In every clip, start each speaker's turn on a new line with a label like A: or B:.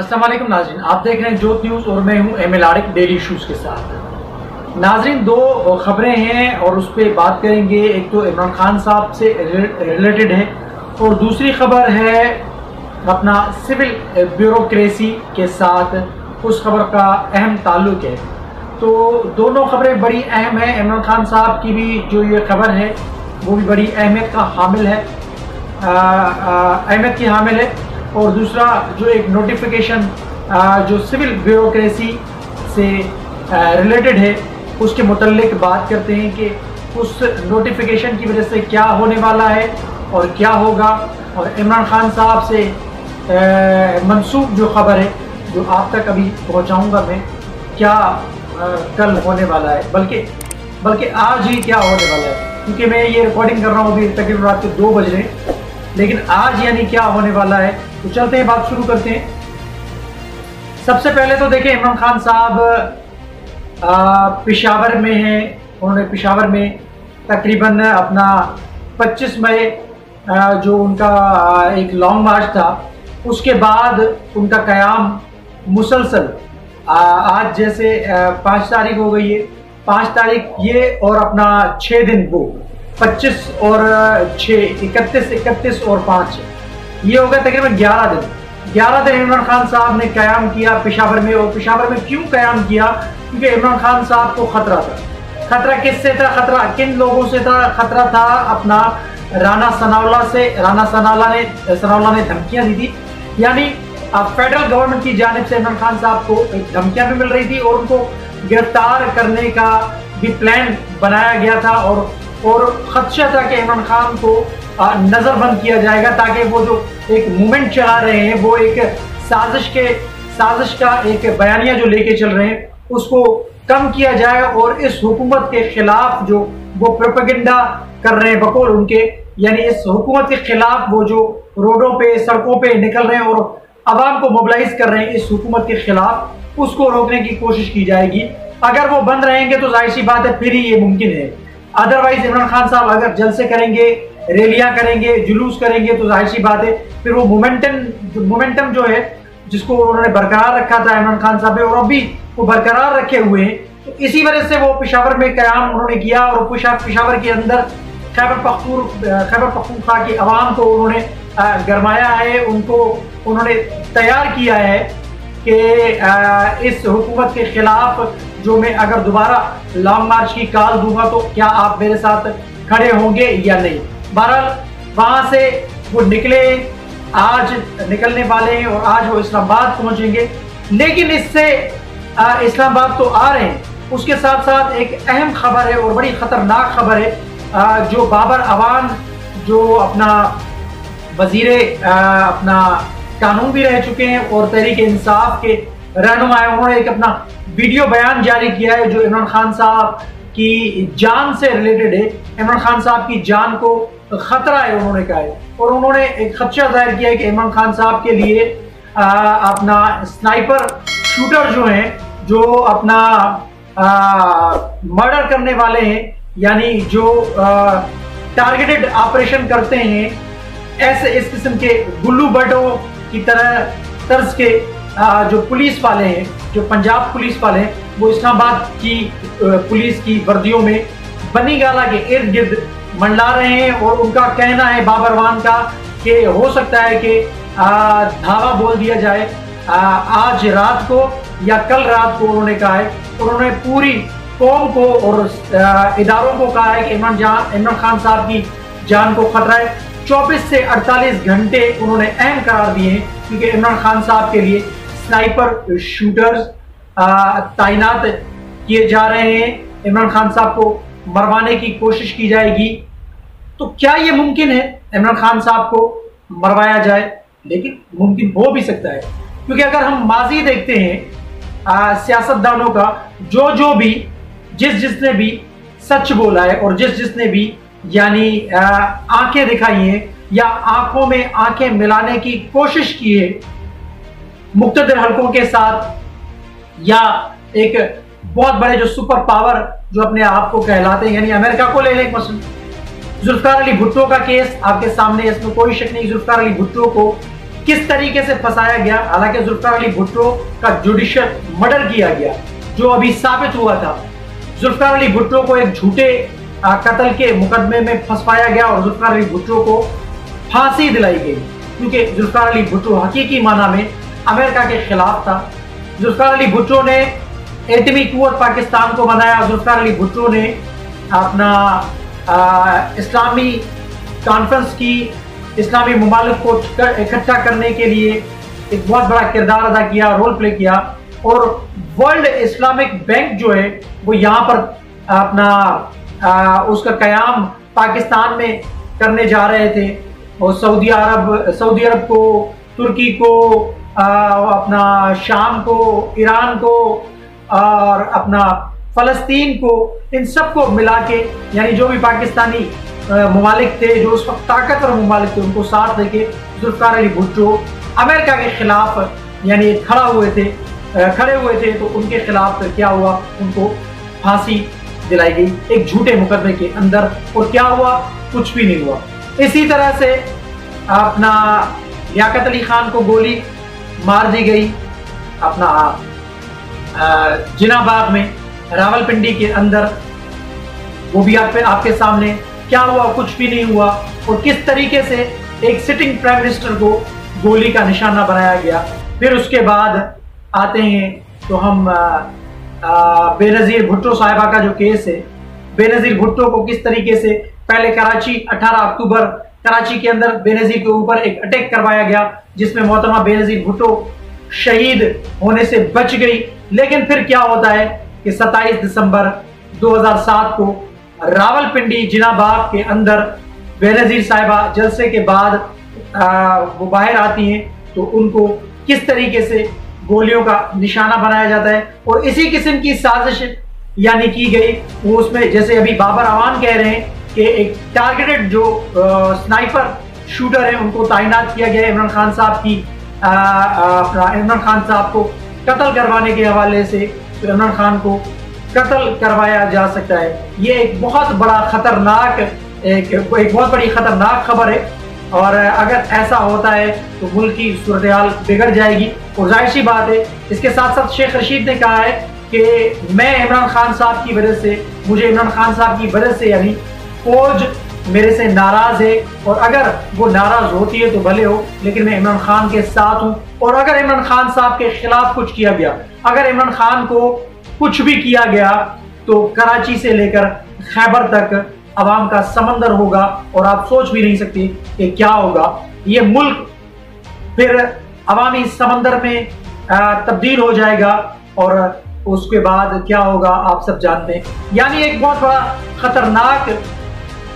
A: अस्सलाम वालेकुम नाज़रीन, आप देख रहे हैं जोत न्यूज़ और मैं हूं एम एल आरिक डेली इशूज़ के साथ। नाज़रीन, दो खबरें हैं और उस पर बात करेंगे। एक तो इमरान खान साहब से रिलेटेड है और दूसरी खबर है अपना सिविल ब्यूरोक्रेसी के साथ, उस खबर का अहम ताल्लुक है। तो दोनों खबरें बड़ी अहम हैं। इमरान खान साहब की भी जो ये खबर है वो भी बड़ी अहमियत का हामिल है, अहमियत की हामिल है। और दूसरा जो एक नोटिफिकेशन जो सिविल ब्यूरोक्रेसी से रिलेटेड है उसके मुतल्लिक बात करते हैं कि उस नोटिफिकेशन की वजह से क्या होने वाला है और क्या होगा, और इमरान खान साहब से मंसूब जो खबर है जो आप तक अभी पहुंचाऊंगा मैं, क्या कल होने वाला है, बल्कि आज ही क्या होने वाला है, क्योंकि मैं ये रिकॉर्डिंग कर रहा हूँ अभी तकरीबन रात के 2 बज रहे हैं, लेकिन आज यानी क्या होने वाला है। तो चलते हैं, बात शुरू करते हैं। सबसे पहले तो देखें, इमरान खान साहब पेशावर में हैं। उन्होंने पेशावर में तकरीबन अपना 25 मई जो उनका एक लॉन्ग मार्च था, उसके बाद उनका क़याम मुसलसल आज जैसे 5 तारीख हो गई है, 5 तारीख ये और अपना 6 दिन वो 25 और 6 31 और 5 ये हो गया तकरीबन 11 दिन इमरान खान साहब ने क़याम किया पेशावर में। और पेशावर में क्यों क़याम किया? क्योंकि इमरान खान साहब को खतरा था। खतरा किससे था? खतरा किन लोगों से था? खतरा था अपना राना सनाउल्लाह से। राना सनाउल्लाह ने धमकियां दी थी, यानी फेडरल गवर्नमेंट की जानिब से इमरान खान साहब को धमकियां भी मिल रही थी और उनको गिरफ्तार करने का भी प्लान बनाया गया था और खदशा था कि इमरान खान को नजरबंद किया जाएगा, ताकि वो जो एक मूवमेंट चला रहे हैं, वो एक साजिश का एक बयानिया जो लेके चल रहे हैं उसको कम किया जाए और इस हुकूमत के खिलाफ जो वो प्रोपेगेंडा कर रहे हैं बकौल उनके, यानी इस हुकूमत के खिलाफ वो जो रोडों पे सड़कों पे निकल रहे हैं और अवाम को मोबिलाइज कर रहे हैं इस हुकूमत के खिलाफ, उसको रोकने की कोशिश की जाएगी। अगर वो बंद रहेंगे तो जाहिर सी बात है फिर ही ये मुमकिन है। अदरवाइज इमरान खान साहब अगर जलसे करेंगे, रैलियां करेंगे, जुलूस करेंगे, तो जाहिर सी बात है फिर वो मोमेंटम जो है जिसको उन्होंने बरकरार रखा था इमरान खान साहब ने, और अभी वो बरकरार रखे हुए हैं, तो इसी वजह से वो पेशावर में क़याम उन्होंने किया। और पेशावर के अंदर खैबर पख्तूनख्वा की आवाम को उन्होंने गरमाया है, उनको उन्होंने तैयार किया है कि इस हुकूमत के खिलाफ जो मैं अगर दोबारा लॉन्ग मार्च की कॉल दूंगा तो क्या आप मेरे साथ खड़े होंगे या नहीं। बहरहाल वहां से वो निकले, आज निकलने वाले हैं और आज वो इस्लामाबाद पहुंचेंगे। लेकिन इससे इस्लामाबाद तो आ रहे हैं, उसके साथ साथ एक अहम खबर है और बड़ी खतरनाक खबर है जो बाबर अवान जो अपना वजीरे अपना कानून भी रह चुके हैं और तहरीक इंसाफ के रहनुमा है, उन्होंने एक अपना वीडियो बयान जारी किया है जो इमरान खान साहब की जान से रिलेटेड है। इमरान खान साहब की जान को खतरा है उन्होंने कहा है, और उन्होंने एक खदशा जाहिर किया है कि इमरान खान साहब के लिए अपना स्नाइपर शूटर जो हैं, जो अपना मर्डर करने वाले हैं, यानी जो टारगेटेड ऑपरेशन करते हैं, ऐसे इस किस्म के गुल्लू भट्टों की तर्ज के जो पुलिस वाले हैं, जो पंजाब पुलिस वाले हैं, वो इस्लामाबाद की पुलिस की वर्दियों में बनी गाला के इर्द गिर्द मंडला रहे हैं। और उनका कहना है बाबर अवान का कि हो सकता है कि धावा बोल दिया जाए आज रात को या कल रात को। उन्होंने कहा है, उन्होंने पूरी कौम को और इदारों को कहा है कि इमरान खान साहब की जान को खतरा है। 24 से 48 घंटे उन्होंने अहम करार दिए हैं, क्योंकि इमरान खान साहब के लिए स्नाइपर शूटर्स तैनात किए जा रहे हैं। इमरान खान साहब को मरवाने की कोशिश की जाएगी। तो क्या ये मुमकिन है इमरान खान साहब को मरवाया जाए? लेकिन मुमकिन हो भी सकता है, क्योंकि अगर हम माजी देखते हैं सियासतदानों का, जो भी जिसने भी सच बोला है और जिसने भी यानी आंखें दिखाई हैं या आंखों में आंखें मिलाने की कोशिश की है मुख्तलिफ हलकों के साथ, या एक बहुत बड़े जो सुपर पावर जो अपने आप को कहलाते हैं, यानी अमेरिका को ले लें मसलन जुल्फिकार अली भुट्टो का केस आपके सामने, इसमें कोई शक नहीं। जुल्फिकार अली भुट्टो को किस तरीके से फंसाया गया। हालांकि जुल्फिकार अली भुट्टो का जुडिशियल मर्डर किया गया, जो अभी साबित हुआ था। जुल्फिकार अली भुट्टो को एक झूठे कत्ल के मुकदमे में फंसवाया गया और जुल्फिकार अली भुट्टो को फांसी दिलाई गई, क्योंकि जुल्फिकार अली भुट्टो हकीकी माना में अमेरिका के खिलाफ था। जुल्फिकार अली भुट्टो ने एटमी कुव्वत पाकिस्तान को बनाया। जुल्फिकार अली भुट्टो ने अपना इस्लामी कॉन्फ्रेंस की, इस्लामी ममालिक को इकट्ठा करने के लिए एक बहुत बड़ा किरदार अदा किया, रोल प्ले किया। और वर्ल्ड इस्लामिक बैंक जो है वो यहाँ पर अपना उसका कयाम पाकिस्तान में करने जा रहे थे। और सऊदी अरब को, तुर्की को, अपना शाम को, ईरान को और अपना फलस्तीन को, इन सबको मिला के, यानी जो भी पाकिस्तानी ममालिक थे, जो उस वक्त ताकतवर ममालिक थे, उनको साथ लेके जुल्फिकार अली भुट्टो अमेरिका के खिलाफ यानी खड़े हुए थे। तो उनके खिलाफ क्या हुआ, उनको फांसी दिलाई गई एक झूठे मुकदमे के अंदर। और क्या हुआ, कुछ भी नहीं हुआ। इसी तरह से अपना लियाकत अली खान को गोली मार दी गई अपना जिना बाग में, रावलपिंडी के अंदर। वो भी आपके सामने क्या हुआ, कुछ भी नहीं हुआ। और किस तरीके से एक सिटिंग प्राइम मिनिस्टर को गोली का निशाना बनाया गया। फिर उसके बाद आते हैं तो हम बेनज़ीर भुट्टो साहिबा का जो केस है, बेनज़ीर भुट्टो को किस तरीके से पहले कराची 18 अक्टूबर कराची के अंदर बेनज़ीर के ऊपर एक अटैक करवाया गया, जिसमें मोहतरमा बेनज़ीर भुट्टो शहीद होने से बच गई। लेकिन फिर क्या होता है कि 27 दिसंबर 2007 को रावलपिंडी जिना बाग के अंदर बेनज़ीर साहिबा जलसे के बाद वो बाहर आती हैं, तो उनको किस तरीके से गोलियों का निशाना बनाया जाता है। और इसी किस्म की साजिश यानी की गई। वो उसमें जैसे अभी बाबर अवान कह रहे हैं कि एक टारगेटेड जो स्नाइपर शूटर है उनको तैनात किया गया है इमरान खान साहब की, इमरान खान साहब को कत्ल करवाने के हवाले से। तो इमरान खान को कत्ल करवाया जा सकता है। ये एक बहुत बड़ा खतरनाक एक बहुत बड़ी खतरनाक खबर है। और अगर ऐसा होता है तो मुल्क की सूरत हाल बिगड़ जाएगी। और जाहिर सी बात है, इसके साथ साथ शेख रशीद ने कहा है कि मैं इमरान खान साहब की वजह से, मुझे इमरान खान साहब की वजह से यानी फौज मेरे से नाराज है, और अगर वो नाराज होती है तो भले हो, लेकिन मैं इमरान खान के साथ हूँ। और अगर इमरान खान साहब के खिलाफ कुछ किया गया, अगर इमरान खान को कुछ भी किया गया, तो कराची से लेकर खैबर तक अवाम का समंदर होगा। और आप सोच भी नहीं सकते कि क्या होगा। ये मुल्क फिर अवामी समंदर में तब्दील हो जाएगा। और उसके बाद क्या होगा आप सब जानते हैं। यानी एक बहुत बड़ा खतरनाक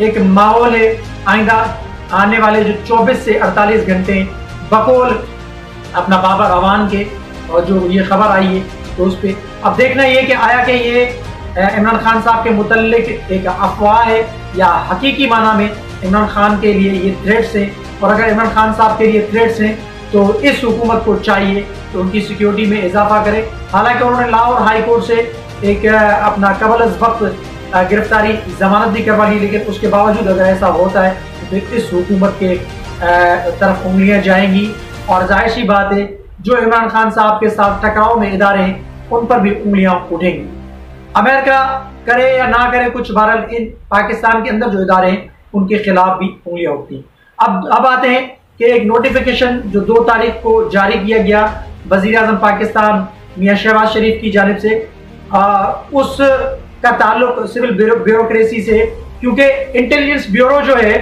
A: एक माहौल है आइंदा आने वाले जो 24 से 48 घंटे बकौल अपना बाबर अवान के। और जो ये खबर आई है तो उस पर अब देखना ये कि आया कि ये इमरान खान साहब के मुतल्लिक एक अफवाह है या हकीकी माना में इमरान खान के लिए ये थ्रेट्स हैं। और अगर इमरान खान साहब के लिए थ्रेट्स हैं तो इस हुकूमत को चाहिए तो उनकी सिक्योरिटी में इजाफा करे। हालांकि उन्होंने लाहौर हाई कोर्ट से एक अपना कबल अज़ वक्त गिरफ्तारी जमानत भी करवा ली, लेकिन उसके बावजूद अगर ऐसा होता है तो इस हुकूमत के तरफ उंगलियां जाएंगी। और जाहिर सी बात है, जो इमरान खान साहब के साथ टकराव में इदारे हैं उन पर भी उंगलियां उठेंगी। अमेरिका करे या ना करे कुछ, बहरहाल इन पाकिस्तान के अंदर जो इदारे हैं उनके खिलाफ भी उंगलियां उठती हैं। अब आते हैं कि एक नोटिफिकेशन जो 2 तारीख को जारी किया गया वजीर आजम पाकिस्तान मियां शहबाज शरीफ की जानिब से, उस का ताल्लुक सिविल ब्यूरोक्रेसी से, क्योंकि इंटेलिजेंस ब्यूरो जो है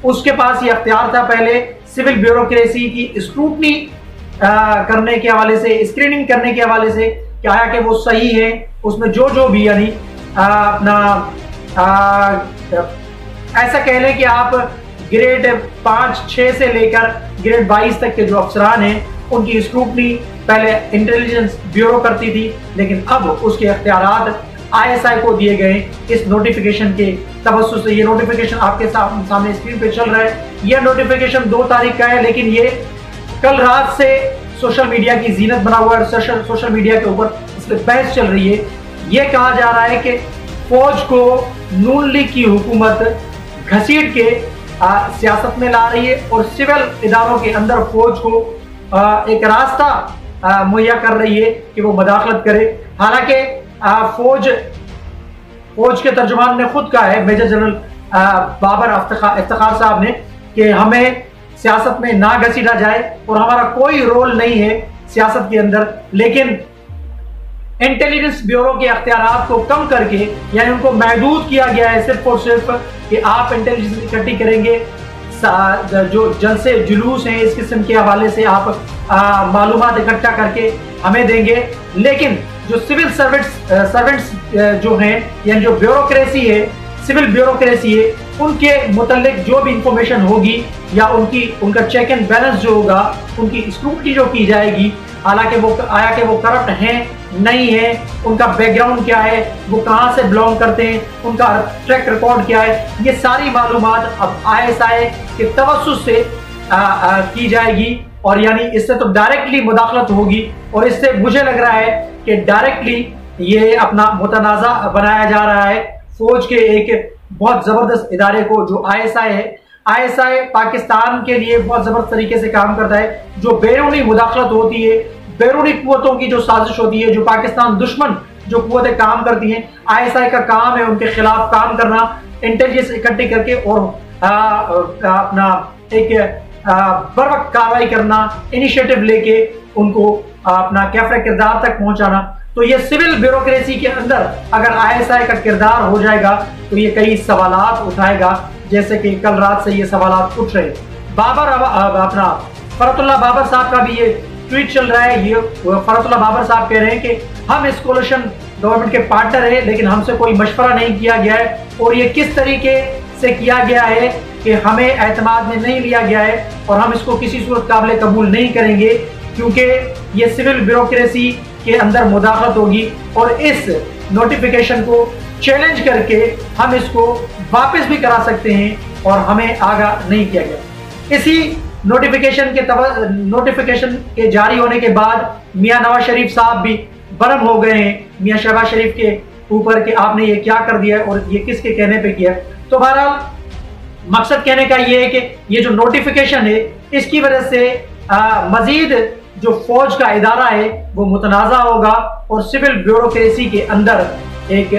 A: उसके पास ये अख्तियार था पहले सिविल ब्यूरोक्रेसी की स्क्रूटनी करने के हवाले से, स्क्रीनिंग करने के हवाले से क्या है कि वो सही है, उसमें जो भी यानी अपना ऐसा कह लें कि आप ग्रेड 5-6 से लेकर ग्रेड 22 तक के जो अफसरान हैं उनकी स्क्रूटनी पहले इंटेलिजेंस ब्यूरो करती थी, लेकिन अब उसके अख्तियारात ISI को दिए गए इस नोटिफिकेशन के तवज्जुह से। ये नोटिफिकेशन आपके सामने स्क्रीन पे चल रहा है। यह नोटिफिकेशन 2 तारीख का है, लेकिन ये कल रात से सोशल मीडिया की जीनत बना हुआ है। सोशल मीडिया के ऊपर इस पर बहस चल रही है। ये कहा जा रहा है कि फौज को नून लीग की हुकूमत घसीट के सियासत में ला रही है और सिविल इदारों के अंदर फौज को एक रास्ता मुहैया कर रही है कि वो मुदाखलत करे। हालांकि फौज के तर्जुमान ने खुद कहा है, मेजर जनरल बाबर इफ्तिखार साहब ने, कि हमें सियासत में ना घसीटा जाए और हमारा कोई रोल नहीं है सियासत के अंदर, लेकिन इंटेलिजेंस ब्यूरो के अख्तियारात को कम करके, यानी उनको महदूद किया गया है सिर्फ और सिर्फ कि आप इंटेलिजेंस इकट्ठी करेंगे, जो जलसे जुलूस हैं इस किस्म के हवाले से आप मालूमात इकट्ठा करके हमें देंगे, लेकिन जो सिविल सर्वेंट्स जो हैं, यानी जो ब्यूरोक्रेसी है, सिविल ब्यूरोक्रेसी है, उनके मुतल्लिक जो भी इंफॉर्मेशन होगी या उनका चेक एंड बैलेंस जो होगा, उनकी स्क्रूटनी जो की जाएगी, हालांकि वो करप्ट हैं नहीं है, उनका बैकग्राउंड क्या है, वो कहां से बिलोंग करते हैं, उनका ट्रैक रिकॉर्ड क्या है, ये सारी मालूमात अब ISI के तवस्सुस से की जाएगी। और यानी इससे तो डायरेक्टली मुदाखलत होगी, और इससे मुझे लग रहा है कि डायरेक्टली ये अपना मुतनाज़ा बनाया जा रहा है फौज के एक बहुत जबरदस्त इदारे को जो ISI है। ISI पाकिस्तान के लिए बहुत जबरदस्त तरीके से काम करता है। जो बैरूनी मुदाखलत होती है, बैरूनी कुव्वतों की जो साजिश होती है, जो पाकिस्तान दुश्मन जो कुव्वतें काम करती हैं, ISI का काम है उनके खिलाफ काम करना, इंटेलिजेंस इकट्ठी करके और अपना एक बर वक्त कार्रवाई करना, इनिशिएटिव लेके उनको अपना कैफरे किरदार तक पहुंचाना। तो ये सिविल ब्यूरोक्रेसी के अंदर अगर ISI का किरदार हो जाएगा तो ये कई सवालात उठाएगा, जैसे कि कल रात से ये सवालात उठ रहे। अपना फरतुल्लाह बाबर साहब का भी ये ट्वीट चल रहा है। ये फरतुल्लाह बाबर साहब कह रहे हैं कि हम इस कोलिशन गवर्नमेंट के पार्टनर है, लेकिन हमसे कोई मशवरा नहीं किया गया है, और ये किस तरीके से किया गया है कि हमें एतमाद में नहीं लिया गया है, और हम इसको किसी सूरत काबिल कबूल नहीं करेंगे, क्योंकि ये सिविल ब्यूरोक्रेसी के अंदर मुदाखलत होगी, और इस नोटिफिकेशन को चैलेंज करके हम इसको वापस भी करा सकते हैं, और हमें आगाह नहीं किया गया। इसी नोटिफिकेशन के जारी होने के बाद मियां नवाज शरीफ साहब भी बरम हो गए हैं मियां शहबाज शरीफ के ऊपर कि आपने ये क्या कर दिया है और ये किसके कहने पे किया। तो बहरहाल मकसद कहने का ये है कि ये जो नोटिफिकेशन है, इसकी वजह से मजीद जो फौज का इदारा है वो मुतनाज़ा होगा, और सिविल ब्यूरोक्रेसी के अंदर एक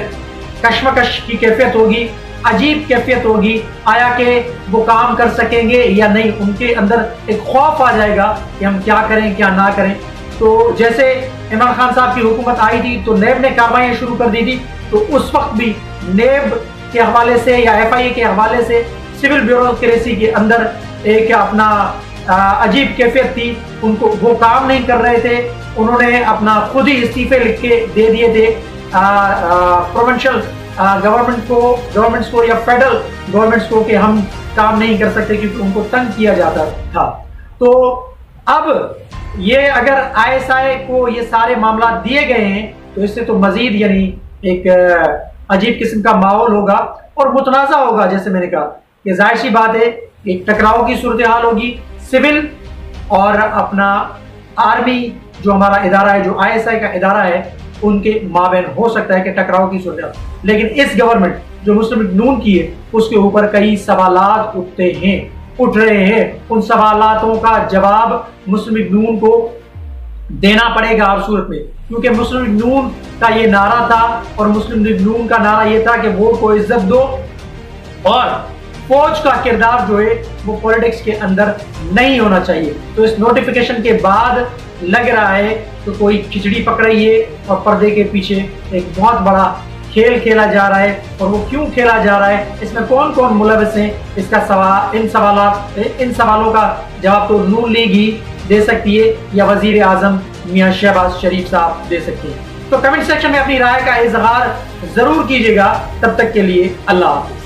A: कश्मकश की कैफियत होगी, अजीब कैफियत होगी। आया कि वो काम कर सकेंगे या नहीं, उनके अंदर एक खौफ आ जाएगा कि हम क्या करें क्या ना करें। तो जैसे इमरान खान साहब की हुकूमत आई थी तो नेब ने कार्रवाइयाँ शुरू कर दी थी, तो उस वक्त भी नेब के हवाले से या FIA के हवाले से सिविल ब्यूरोक्रेसी के अंदर एक अपना अजीब कैफियत थी। उनको वो काम नहीं कर रहे थे, उन्होंने अपना खुद ही इस्तीफे लिख के दे दिए थे प्रोविंशियल गवर्नमेंट्स को या फेडरल गवर्नमेंट्स को कि हम काम नहीं कर सकते, क्योंकि उनको तंग किया जाता था। तो अब ये अगर ISI को ये सारे मामला दिए गए हैं तो इससे तो मजीद यानी एक अजीब किस्म का माहौल होगा और मुतनाज़ा होगा। जैसे मैंने कहा कि जाहिर सी बात है एक टकराव की सूरत हाल होगी, सिविल और अपना आर्मी जो हमारा इदारा है, जो ISI का इदारा है, उनके माबैन हो सकता है कि टकराव की सूरत हाल। लेकिन इस गवर्नमेंट जो मुस्लिम लीग नून की है उसके ऊपर कई सवालात उठ रहे हैं। उन सवालातों का जवाब मुस्लिम लीग नून को देना पड़ेगा हर सूरत में, क्योंकि मुस्लिम लीग नून का ये नारा था, और मुस्लिम लीग नून का नारा ये था कि वोट को इज्जत दो, और फौज का किरदार जो है वो पॉलिटिक्स के अंदर नहीं होना चाहिए। तो इस नोटिफिकेशन के बाद लग रहा है तो कोई खिचड़ी पक रही है, और पर्दे के पीछे एक बहुत बड़ा खेल खेला जा रहा है। और वो क्यों खेला जा रहा है, इसमें कौन कौन मुलविस हैं, इसका इन सवालों का जवाब तो नून लीग ही दे सकती है, या वजीर आजम मियां शहबाज शरीफ साहब दे सकते हैं। तो कमेंट सेक्शन में अपनी राय का इजहार जरूर कीजिएगा। तब तक के लिए अल्लाह हाफ़िज़।